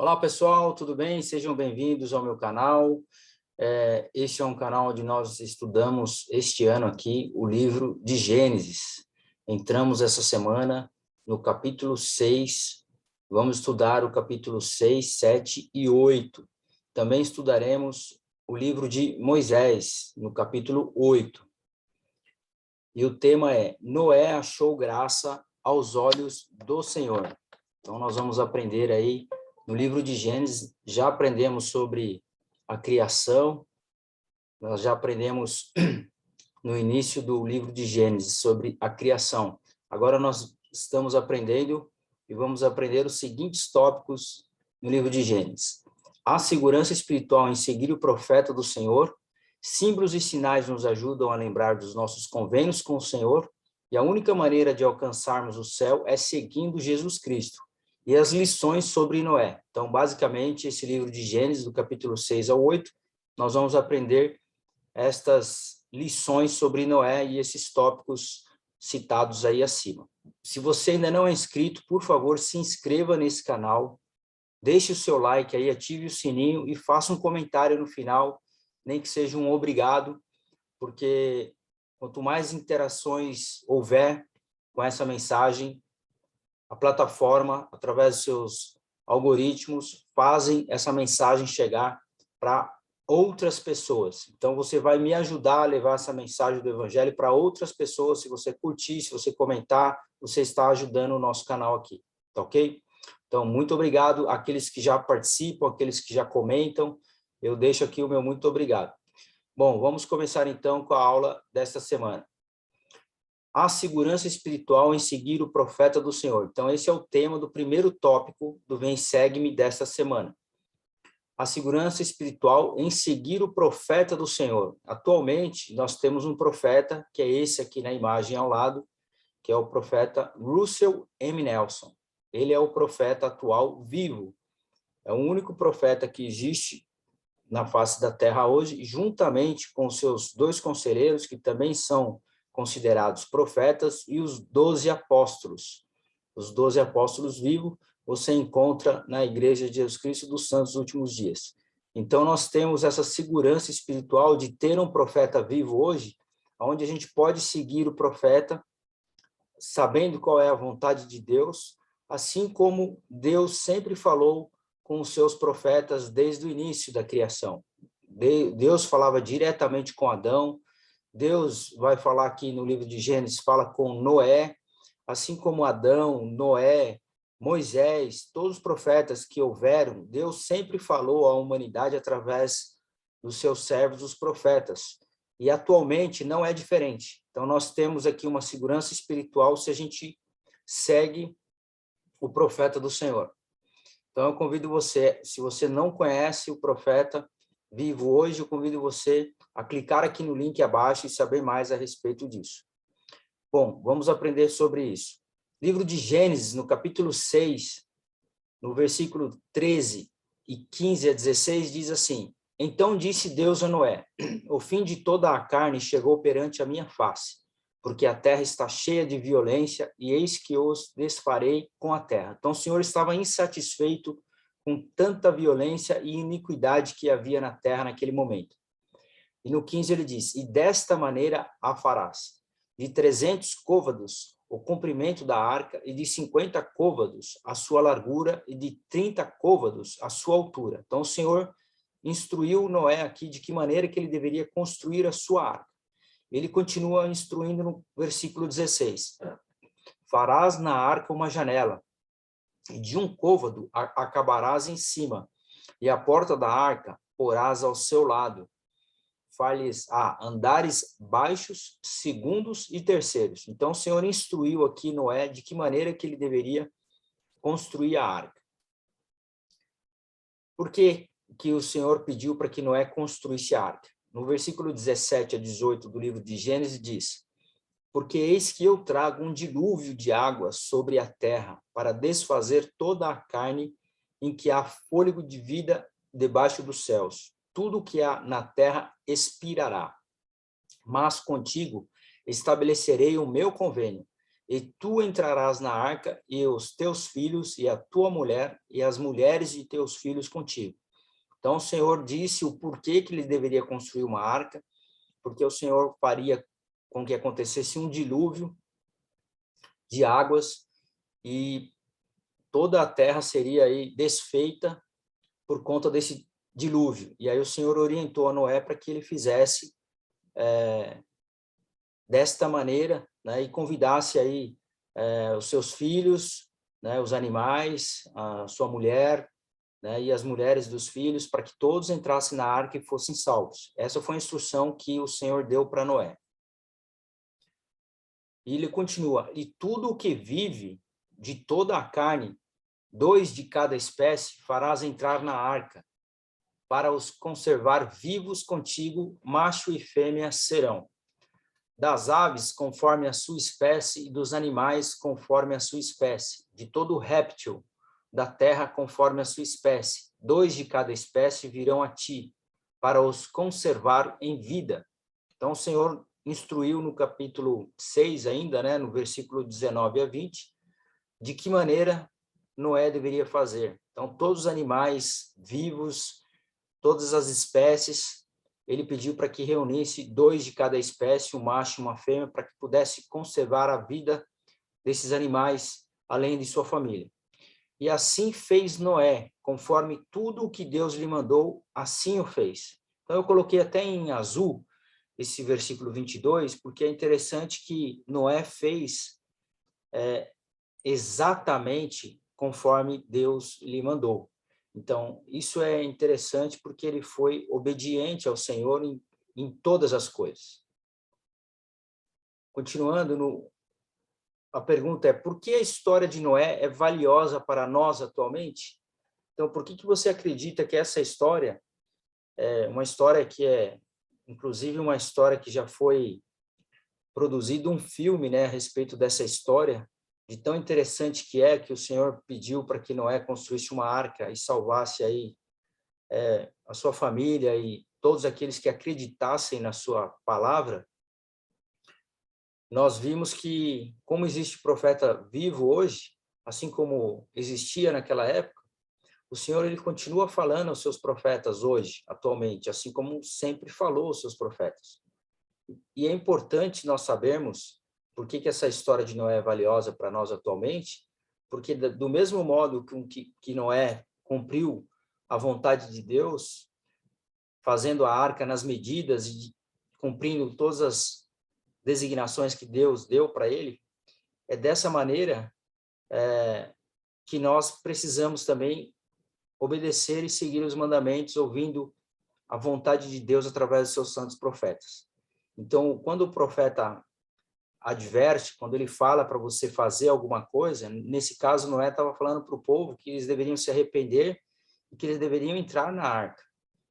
Olá pessoal, tudo bem? Sejam bem-vindos ao meu canal. Este é um canal onde nós estudamos este ano aqui o livro de Gênesis. Entramos essa semana no capítulo 6, vamos estudar o capítulo 6, 7 e 8. Também estudaremos o livro de Moisés, no capítulo 8. E o tema é: Noé achou graça aos olhos do Senhor. Então nós vamos aprender aí no livro de Gênesis, já aprendemos sobre a criação, nós já aprendemos no início do livro de Gênesis sobre a criação. Agora nós estamos aprendendo e vamos aprender os seguintes tópicos no livro de Gênesis: a segurança espiritual em seguir o profeta do Senhor, símbolos e sinais nos ajudam a lembrar dos nossos convênios com o Senhor, e a única maneira de alcançarmos o céu é seguindo Jesus Cristo. E as lições sobre Noé. Então, basicamente, esse livro de Gênesis, do capítulo 6 ao 8, nós vamos aprender estas lições sobre Noé e esses tópicos citados aí acima. Se você ainda não é inscrito, por favor, se inscreva nesse canal, deixe o seu like aí, ative o sininho e faça um comentário no final, nem que seja um obrigado, porque quanto mais interações houver com essa mensagem, a plataforma, através dos seus algoritmos, fazem essa mensagem chegar para outras pessoas. Então, você vai me ajudar a levar essa mensagem do Evangelho para outras pessoas. Se você curtir, se você comentar, você está ajudando o nosso canal aqui, tá ok? Então, muito obrigado àqueles que já participam, àqueles que já comentam. Eu deixo aqui o meu muito obrigado. Bom, vamos começar então com a aula desta semana. A segurança espiritual em seguir o profeta do Senhor. Então, esse é o tema do primeiro tópico do Vem Segue-me desta semana. A segurança espiritual em seguir o profeta do Senhor. Atualmente, nós temos um profeta, que é esse aqui na imagem ao lado, que é o profeta Russell M. Nelson. Ele é o profeta atual vivo. É o único profeta que existe na face da terra hoje, juntamente com os seus dois conselheiros, que também são considerados profetas, e os 12 apóstolos. Os 12 apóstolos vivos você encontra na Igreja de Jesus Cristo dos Santos Últimos Dias. Então, nós temos essa segurança espiritual de ter um profeta vivo hoje, onde a gente pode seguir o profeta, sabendo qual é a vontade de Deus, assim como Deus sempre falou com os seus profetas desde o início da criação. Deus falava diretamente com Adão, Deus vai falar aqui no livro de Gênesis, fala com Noé, assim como Adão, Noé, Moisés, todos os profetas que houveram, Deus sempre falou à humanidade através dos seus servos, os profetas. E atualmente não é diferente. Então nós temos aqui uma segurança espiritual se a gente segue o profeta do Senhor. Então eu convido você, se você não conhece o profeta vivo hoje, eu convido você a clicar aqui no link abaixo e saber mais a respeito disso. Bom, vamos aprender sobre isso. Livro de Gênesis, no capítulo 6, no versículo 13 e 15 a 16, diz assim: Então disse Deus a Noé: O fim de toda a carne chegou perante a minha face, porque a terra está cheia de violência, e eis que os desfarei com a terra. Então o Senhor estava insatisfeito com tanta violência e iniquidade que havia na terra naquele momento. E no 15 ele diz: E desta maneira a farás: de 300 côvados o comprimento da arca, e de 50 côvados a sua largura, e de 30 côvados a sua altura. Então o Senhor instruiu Noé aqui de que maneira que ele deveria construir a sua arca. Ele continua instruindo no versículo 16: Farás na arca uma janela, e de um côvado acabarás em cima, e a porta da arca porás ao seu lado. Fales a andares baixos, segundos e terceiros. Então, o Senhor instruiu aqui Noé de que maneira que ele deveria construir a arca. Por que que o Senhor pediu para que Noé construísse a arca? No versículo 17 a 18 do livro de Gênesis diz: Porque eis que eu trago um dilúvio de água sobre a terra, para desfazer toda a carne em que há fôlego de vida debaixo dos céus. Tudo que há na terra expirará. Mas contigo estabelecerei o meu convênio, e tu entrarás na arca, e os teus filhos, e a tua mulher, e as mulheres de teus filhos contigo. Então o Senhor disse o porquê que ele deveria construir uma arca, porque o Senhor faria com que acontecesse um dilúvio de águas, e toda a terra seria aí desfeita por conta desse dilúvio. E aí o Senhor orientou a Noé para que ele fizesse desta maneira, né, e convidasse aí os seus filhos, né, os animais, a sua mulher, né, e as mulheres dos filhos, para que todos entrassem na arca e fossem salvos. Essa foi a instrução que o Senhor deu para Noé. E ele continua: e tudo o que vive de toda a carne, 2 de cada espécie, farás entrar na arca, para os conservar vivos contigo, macho e fêmea serão. Das aves, conforme a sua espécie, e dos animais, conforme a sua espécie, de todo réptil da terra, conforme a sua espécie. 2 de cada espécie virão a ti, para os conservar em vida. Então, o Senhor instruiu no capítulo 6 ainda, né, no versículo 19 a 20, de que maneira Noé deveria fazer. Então, todos os animais vivos, todas as espécies, ele pediu para que reunisse 2 de cada espécie, um macho e uma fêmea, para que pudesse conservar a vida desses animais, além de sua família. E assim fez Noé, conforme tudo o que Deus lhe mandou, assim o fez. Então, eu coloquei até em azul esse versículo 22, porque é interessante que Noé fez exatamente conforme Deus lhe mandou. Então, isso é interessante porque ele foi obediente ao Senhor em todas as coisas. Continuando, a pergunta é: por que a história de Noé é valiosa para nós atualmente? Então, por que você acredita que essa história é uma história que é, inclusive, uma história que já foi produzido um filme, né, a respeito dessa história, de tão interessante que o Senhor pediu para que Noé construísse uma arca e salvasse aí a sua família e todos aqueles que acreditassem na sua palavra. Nós vimos que, como existe profeta vivo hoje, assim como existia naquela época, o Senhor ele continua falando aos seus profetas hoje, atualmente, assim como sempre falou aos seus profetas. E é importante nós sabermos por que essa história de Noé é valiosa para nós atualmente, porque do mesmo modo que Noé cumpriu a vontade de Deus, fazendo a arca nas medidas e cumprindo todas as designações que Deus deu para ele, é dessa maneira que nós precisamos também obedecer e seguir os mandamentos, ouvindo a vontade de Deus através dos seus santos profetas. Então, quando o profeta adverte, quando ele fala para você fazer alguma coisa, nesse caso Noé estava falando para o povo que eles deveriam se arrepender e que eles deveriam entrar na arca,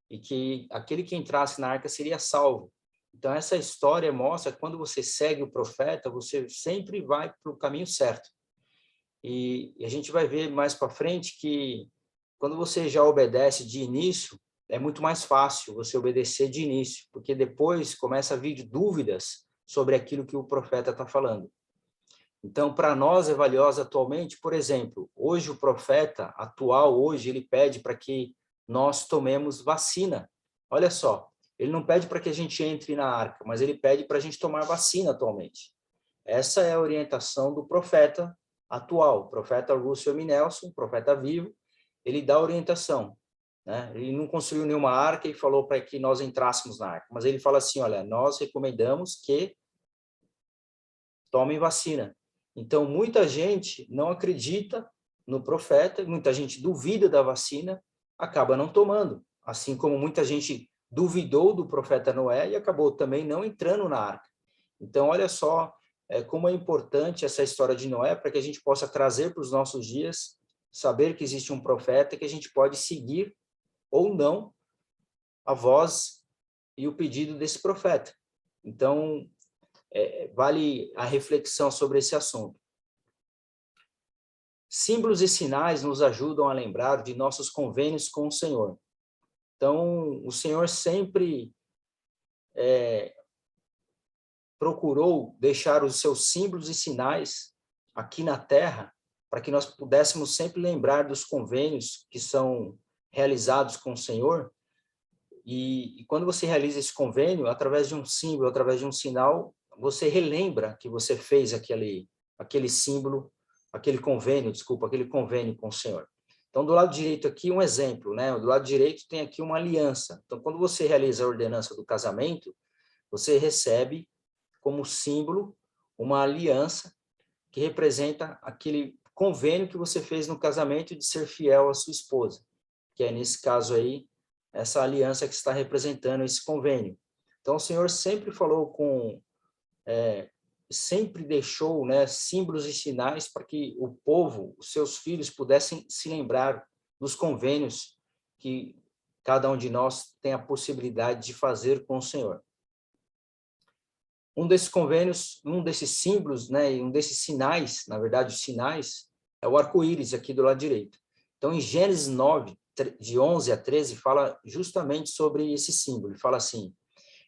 e que aquele que entrasse na arca seria salvo. Então essa história mostra que quando você segue o profeta, você sempre vai para o caminho certo. E a gente vai ver mais para frente que quando você já obedece de início, é muito mais fácil você obedecer de início, porque depois começa a vir dúvidas sobre aquilo que o profeta está falando. Então, para nós é valiosa atualmente, por exemplo, hoje o profeta atual, hoje, ele pede para que nós tomemos vacina. Olha só, ele não pede para que a gente entre na arca, mas ele pede para a gente tomar vacina atualmente. Essa é a orientação do profeta atual, o profeta Russell M. Nelson, profeta vivo, ele dá orientação. Né? Ele não construiu nenhuma arca e falou para que nós entrássemos na arca, mas ele fala assim, olha, nós recomendamos que tomem vacina. Então, muita gente não acredita no profeta, muita gente duvida da vacina, acaba não tomando. Assim como muita gente duvidou do profeta Noé e acabou também não entrando na arca. Então, olha só como é importante essa história de Noé para que a gente possa trazer para os nossos dias, saber que existe um profeta que a gente pode seguir ou não a voz e o pedido desse profeta. Então, vale a reflexão sobre esse assunto. Símbolos e sinais nos ajudam a lembrar de nossos convênios com o Senhor. Então, o Senhor sempre procurou deixar os seus símbolos e sinais aqui na terra, para que nós pudéssemos sempre lembrar dos convênios que são realizados com o Senhor. E quando você realiza esse convênio, através de um símbolo, através de um sinal, você relembra que você fez aquele símbolo, aquele convênio com o Senhor. Então, do lado direito aqui, um exemplo, né? Do lado direito tem aqui uma aliança. Então, quando você realiza a ordenança do casamento, você recebe como símbolo uma aliança que representa aquele convênio que você fez no casamento de ser fiel à sua esposa, que é, nesse caso aí, essa aliança que está representando esse convênio. Então, o Senhor sempre falou sempre deixou, né, símbolos e sinais para que o povo, os seus filhos, pudessem se lembrar dos convênios que cada um de nós tem a possibilidade de fazer com o Senhor. Um desses convênios, um desses símbolos, né, e um desses sinais, na verdade, os sinais, é o arco-íris aqui do lado direito. Então, em Gênesis 9, de 11 a 13, fala justamente sobre esse símbolo. Ele fala assim: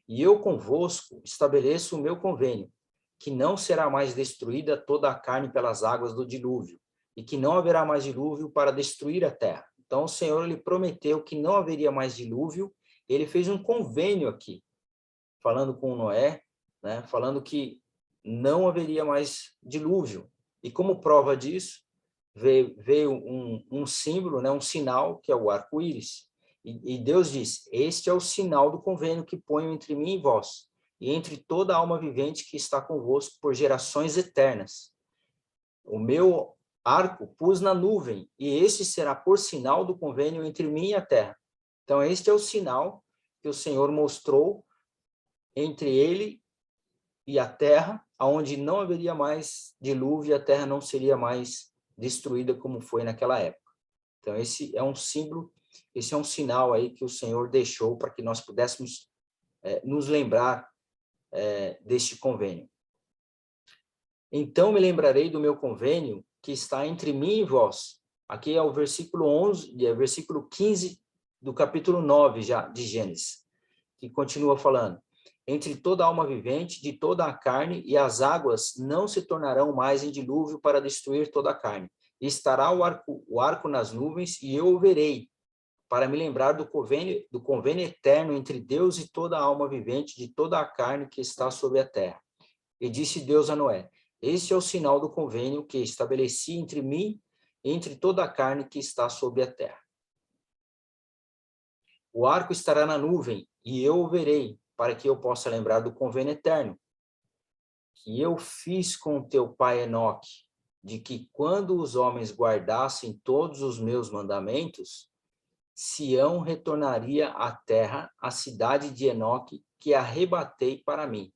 e eu convosco estabeleço o meu convênio, que não será mais destruída toda a carne pelas águas do dilúvio, e que não haverá mais dilúvio para destruir a terra. Então, o Senhor, ele prometeu que não haveria mais dilúvio. Ele fez um convênio aqui, falando com Noé, né, falando que não haveria mais dilúvio. E como prova disso, veio um símbolo, né, um sinal, que é o arco-íris. E Deus diz: este é o sinal do convênio que ponho entre mim e vós, e entre toda alma vivente que está convosco por gerações eternas. O meu arco pus na nuvem, e este será por sinal do convênio entre mim e a terra. Então, este é o sinal que o Senhor mostrou entre ele e a terra, aonde não haveria mais dilúvio, e a terra não seria mais destruída como foi naquela época. Então, esse é um símbolo, esse é um sinal aí que o Senhor deixou para que nós pudéssemos nos lembrar deste convênio. Então me lembrarei do meu convênio que está entre mim e vós. Aqui é o versículo 11, versículo 15 do capítulo 9 já de Gênesis, que continua falando: entre toda alma vivente, de toda a carne, e as águas não se tornarão mais em dilúvio para destruir toda a carne. E estará o arco nas nuvens, e eu o verei, para me lembrar do convênio eterno entre Deus e toda a alma vivente, de toda a carne que está sobre a terra. E disse Deus a Noé: este é o sinal do convênio que estabeleci entre mim e entre toda a carne que está sobre a terra. O arco estará na nuvem, e eu o verei, para que eu possa lembrar do convênio eterno, que eu fiz com teu pai Enoque, de que quando os homens guardassem todos os meus mandamentos, Sião retornaria à terra, a cidade de Enoque, que arrebatei para mim.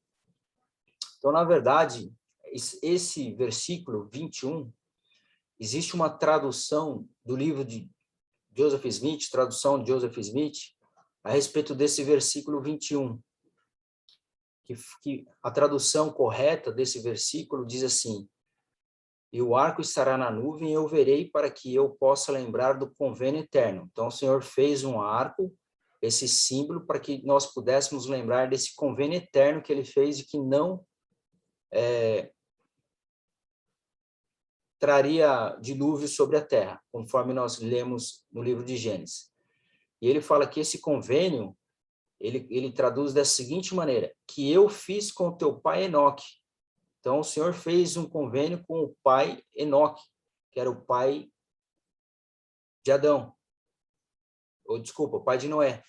Então, na verdade, esse versículo 21, existe uma tradução do livro de Joseph Smith, tradução de Joseph Smith, a respeito desse versículo 21, que a tradução correta desse versículo diz assim: e o arco estará na nuvem, e eu verei para que eu possa lembrar do convênio eterno. Então, o Senhor fez um arco, esse símbolo, para que nós pudéssemos lembrar desse convênio eterno que ele fez e que não traria dilúvio sobre a terra, conforme nós lemos no livro de Gênesis. E ele fala que esse convênio, ele traduz da seguinte maneira: que eu fiz com o teu pai Enoque. Então, o Senhor fez um convênio com o pai Enoque, que era o pai de Adão, ou desculpa, o pai de Noé,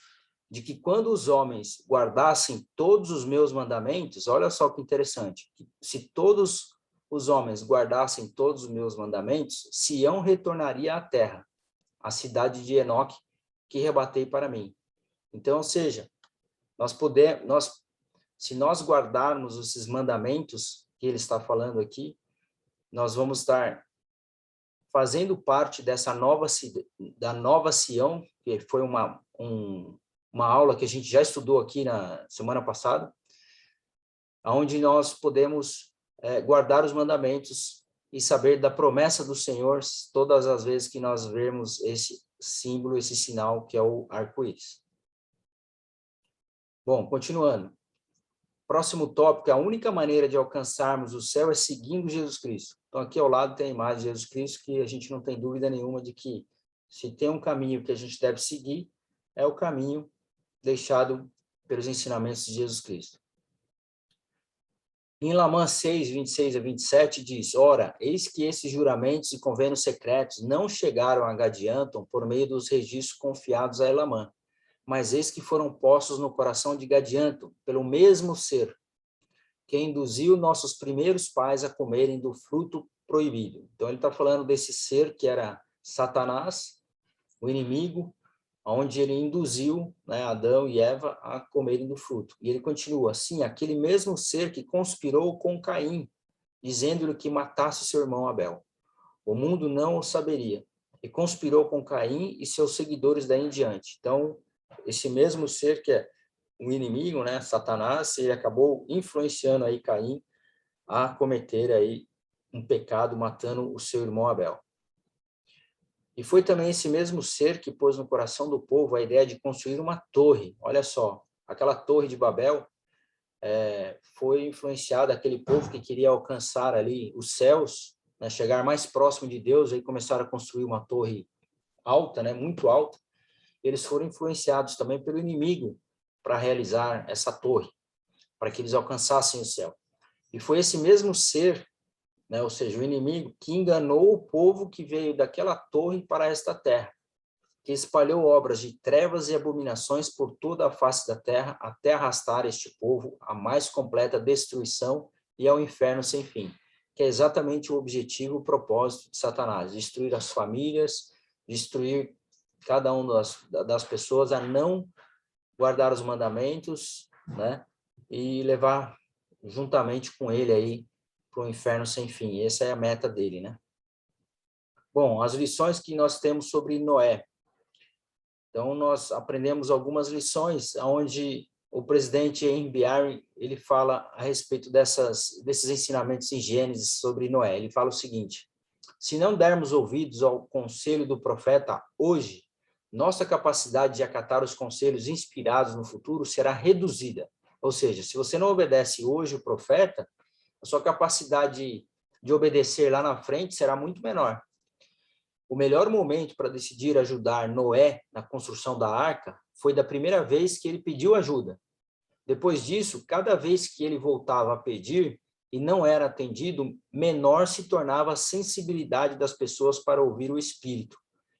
de que quando os homens guardassem todos os meus mandamentos, olha só que interessante, se todos os homens guardassem todos os meus mandamentos, Sião retornaria à terra, a cidade de Enoque, que rebatei para mim. Então, ou seja, se nós guardarmos esses mandamentos que ele está falando aqui, nós vamos estar fazendo parte dessa da nova Sião, que foi uma aula que a gente já estudou aqui na semana passada, onde nós podemos guardar os mandamentos e saber da promessa do Senhor todas as vezes que nós vemos esse símbolo, esse sinal que é o arco-íris. Bom, continuando. próximo tópico, a única maneira de alcançarmos o céu é seguindo Jesus Cristo. Então, aqui ao lado tem a imagem de Jesus Cristo, que a gente não tem dúvida nenhuma de que se tem um caminho que a gente deve seguir, é o caminho deixado pelos ensinamentos de Jesus Cristo. Em Lamã 6, 26 a 27, diz: Ora, eis que esses juramentos e convênios secretos não chegaram a Gadianton por meio dos registros confiados a Elamã, mas eis que foram postos no coração de Gadianton, pelo mesmo ser, que induziu nossos primeiros pais a comerem do fruto proibido. Então, ele está falando desse ser que era Satanás, o inimigo, onde ele induziu, né, Adão e Eva a comerem do fruto. E ele continua assim: aquele mesmo ser que conspirou com Caim, dizendo-lhe que matasse seu irmão Abel. O mundo não o saberia. E conspirou com Caim e seus seguidores daí em diante. Então, esse mesmo ser que é o inimigo, né, Satanás, ele acabou influenciando aí Caim a cometer aí um pecado, matando o seu irmão Abel. E foi também esse mesmo ser que pôs no coração do povo a ideia de construir uma torre. Olha só, aquela torre de Babel foi influenciada aquele povo que queria alcançar ali os céus, né, chegar mais próximo de Deus, aí começaram a construir uma torre alta, né, muito alta. Eles foram influenciados também pelo inimigo para realizar essa torre, para que eles alcançassem o céu. E foi esse mesmo ser, né, ou seja, o inimigo, que enganou o povo que veio daquela torre para esta terra, que espalhou obras de trevas e abominações por toda a face da terra, até arrastar este povo à mais completa destruição e ao inferno sem fim, que é exatamente o objetivo, o propósito de Satanás: destruir as famílias, destruir cada uma das pessoas a não guardar os mandamentos, né, e levar juntamente com ele aí para o inferno sem fim. Essa é a meta dele, né? Bom, as lições que nós temos sobre Noé. Então, nós aprendemos algumas lições onde o presidente Henry Barry, ele fala a respeito desses ensinamentos em Gênesis sobre Noé. Ele fala o seguinte: se não dermos ouvidos ao conselho do profeta hoje, nossa capacidade de acatar os conselhos inspirados no futuro será reduzida. Ou seja, se você não obedece hoje o profeta, a sua capacidade de obedecer lá na frente será muito menor. O melhor momento para decidir ajudar Noé na construção da arca foi da primeira vez que ele pediu ajuda. Depois disso, cada vez que ele voltava a pedir e não era atendido, menor se tornava a sensibilidade das pessoas para ouvir o Espírito.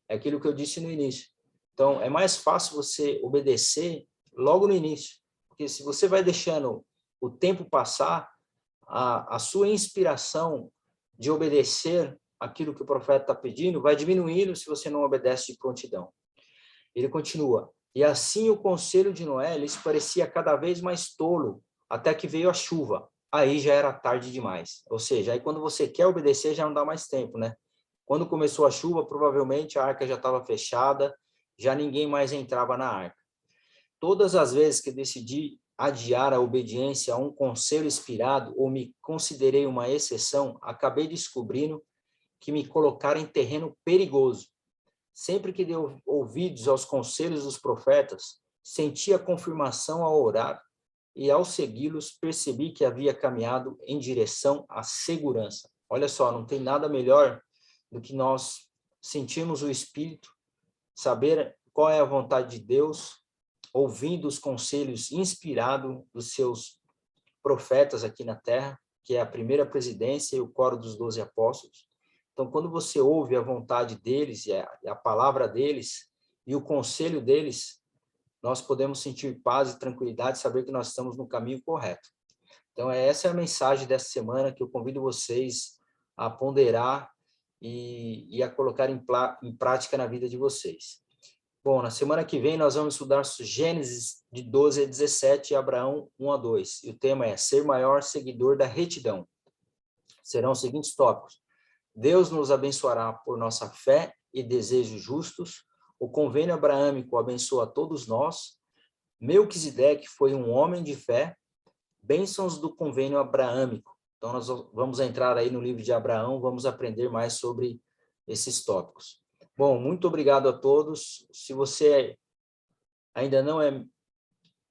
É aquilo que eu disse no início. Então, é mais fácil você obedecer logo no início, porque se você vai deixando o tempo passar, a sua inspiração de obedecer aquilo que o profeta está pedindo vai diminuindo se você não obedece de prontidão. Ele continua: e assim o conselho de Noé lhes parecia cada vez mais tolo, até que veio a chuva. Aí já era tarde demais. Ou seja, aí quando você quer obedecer já não dá mais tempo, né? Quando começou a chuva, provavelmente a arca já estava fechada, já ninguém mais entrava na arca. Todas as vezes que decidi adiar a obediência a um conselho inspirado ou me considerei uma exceção, acabei descobrindo que me colocaram em terreno perigoso. Sempre que dei ouvidos aos conselhos dos profetas, senti a confirmação ao orar e, ao segui-los, percebi que havia caminhado em direção à segurança. Olha só, não tem nada melhor do que nós sentirmos o Espírito, saber qual é a vontade de Deus, ouvindo os conselhos inspirados dos seus profetas aqui na terra, que é a primeira presidência e o coro dos 12 apóstolos. Então, quando você ouve a vontade deles e a palavra deles e o conselho deles, nós podemos sentir paz e tranquilidade, saber que nós estamos no caminho correto. Então, essa é a mensagem dessa semana que eu convido vocês a ponderar e a colocar em prática na vida de vocês. Bom, na semana que vem nós vamos estudar Gênesis de 12 a 17 e Abraão 1 a 2. E o tema é ser maior seguidor da retidão. Serão os seguintes tópicos: Deus nos abençoará por nossa fé e desejos justos. O convênio abraâmico abençoa todos nós. Melquisedeque foi um homem de fé. Bênçãos do convênio abraâmico. Então, nós vamos entrar aí no livro de Abraão, vamos aprender mais sobre esses tópicos. Bom, muito obrigado a todos. Se você ainda não é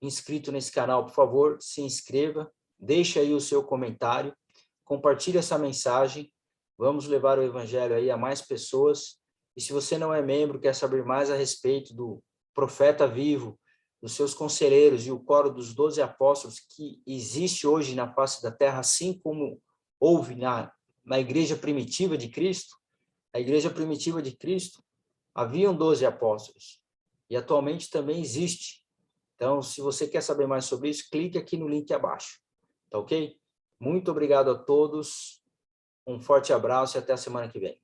inscrito nesse canal, por favor, se inscreva, deixe aí o seu comentário, compartilhe essa mensagem, vamos levar o evangelho aí a mais pessoas. E se você não é membro, quer saber mais a respeito do profeta vivo, dos seus conselheiros e o coro dos 12 apóstolos que existe hoje na face da terra, assim como houve na igreja primitiva de Cristo, a igreja primitiva de Cristo, haviam 12 apóstolos, e atualmente também existe. Então, se você quer saber mais sobre isso, clique aqui no link abaixo, tá ok? Muito obrigado a todos, um forte abraço e até a semana que vem.